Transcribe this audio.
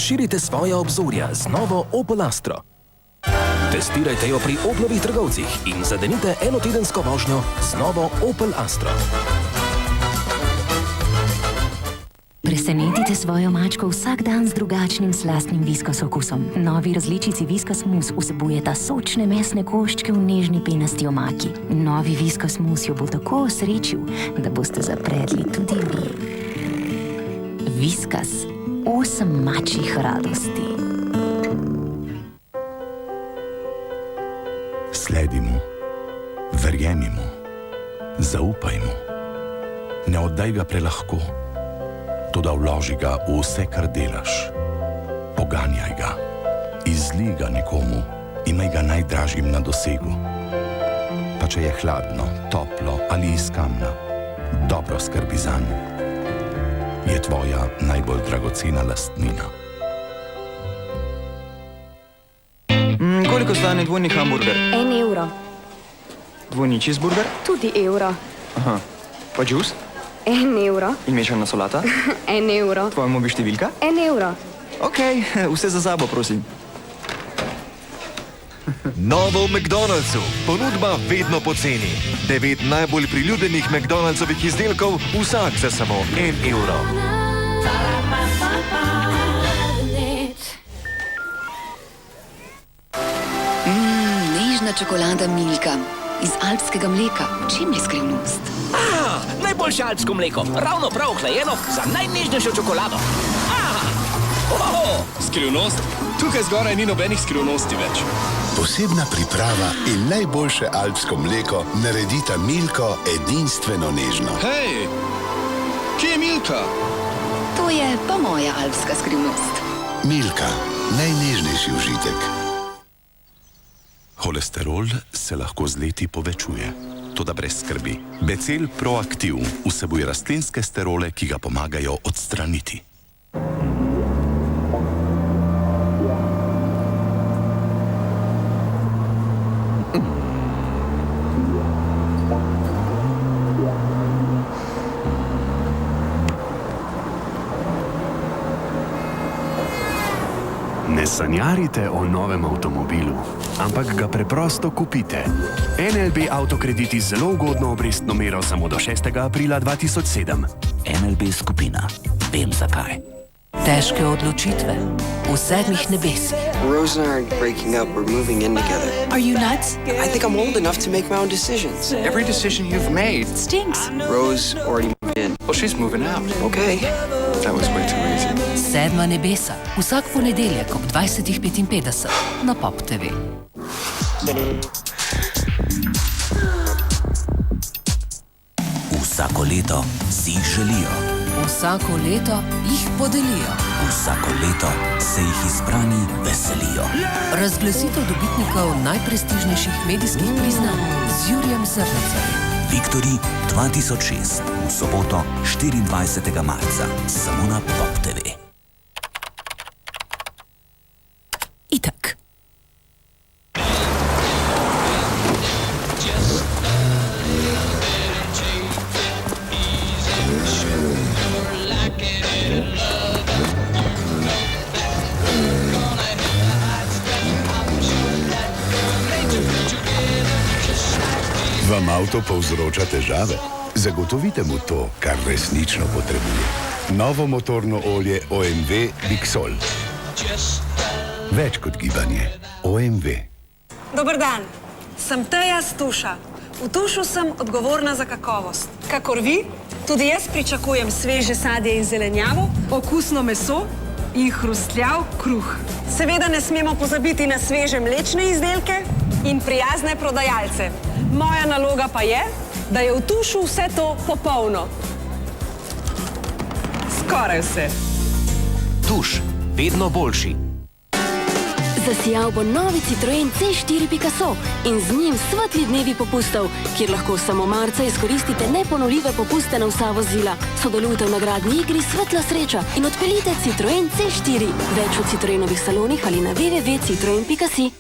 Razširite svoja obzorja z novo Opel Astra. Testirajte jo pri Oplovih trgovcih in zadenite enotedensko vožnjo z novo Opel Astra. Presenetite svojo mačko vsak dan z drugačnim slastnim Whiskas okusom. Novi različici Whiskas Mousse vsebujeta sočne mesne koščke v nežni penasti omaki. Novi Whiskas Mousse jo bo tako osrečil, da boste zapredli tudi vi. Whiskas, 8 mačjih radosti. Sledi mu, verjemi mu, zaupaj mu. Ne oddaj ga prelahko, toda vloži ga v vse, kar delaš. Poganjaj ga, izlij ga nekomu, imaj ga najdražjim na dosegu. Pa če je hladno, toplo ali iz kamna, dobro skrbi zanj. Je tvoja najbolj dragocena lastnina. Koliko stane dvojni hamburger? 1 evro. Dvojni cheeseburger? Tudi evro. Aha. Pa džus? 1 evro. In mešana solata? 1 evro. Tvojemu bi številka? 1 evro. Okej, vse za sabo, prosim. Novo v McDonald'su. Ponudba vedno poceni. 9 najbolj priljubljenih McDonald'sovih izdelkov, vsak za samo 1 evro. Nežna čokolada Milka. Iz alpskega mleka. Čim je skrivnost? Najboljše alpsko mleko, ravno prav ohlajeno za najnežnejšo čokolado. Skrivnost? Tukaj zgoraj ni nobenih skrivnosti več. Posebna priprava in najboljše alpsko mleko naredita Milko edinstveno nežno. Hej, kje je Milka? To je pa moja alpska skrivnost. Milka, najnežnejši užitek. Holesterol se lahko z leti povečuje. Toda brez skrbi. Becel Proaktiv vsebuje rastlinske sterole, ki ga pomagajo odstraniti. Ne sanjarite o novem avtomobilu, ampak ga preprosto kupite. NLB avtokrediti z zelo ugodno obrestno mero samo do 6. aprila 2007. NLB skupina. Vem zakaj. Težke odločitve v 7 nebesih. Rose and I are breaking up. We're moving in together. Are you nuts? I think I'm old enough to make my own decisions. Every decision you've made stinks. Rose already moved in. Well, she's moving out. Okay. That was way too easy. 7 nebesa. Vsak ponedeljek ob 20:55 na Pop TV. Vsako leto si jih želijo. Vsako leto jih podelijo. Vsako leto se jih izbrani veselijo. Razglasitev dobitnikov najprestižnejših medijskih priznanj z Jurijem Srnecem. Viktorij 2006 v soboto 24. marca samo na Pop TV. Itak. Vam avto povzroča težave? Zagotovite mu to, kar resnično potrebuje. Novo motorno olje OMV Bixol. Več kot gibanje. OMV. Dober dan, sem Teja z Tuša. V Tušu sem odgovorna za kakovost. Kakor vi, tudi jaz pričakujem sveže sadje in zelenjavo, okusno meso in hrustljav kruh. Seveda ne smemo pozabiti na sveže mlečne izdelke in prijazne prodajalce. Moja naloga pa je, da je v Tušu vse to popolno. Skoraj vse. Tuš, vedno boljši. Zasijal bo novi Citroen C4 Picasso in z njim svetli dnevi popustov, kjer lahko samo marca izkoristite neponovljive popuste na vsa vozila. Sodelujte v nagradni igri Svetla sreča in odpeljite Citroen C4. Več v Citroenovih salonih ali na www.citroen.si.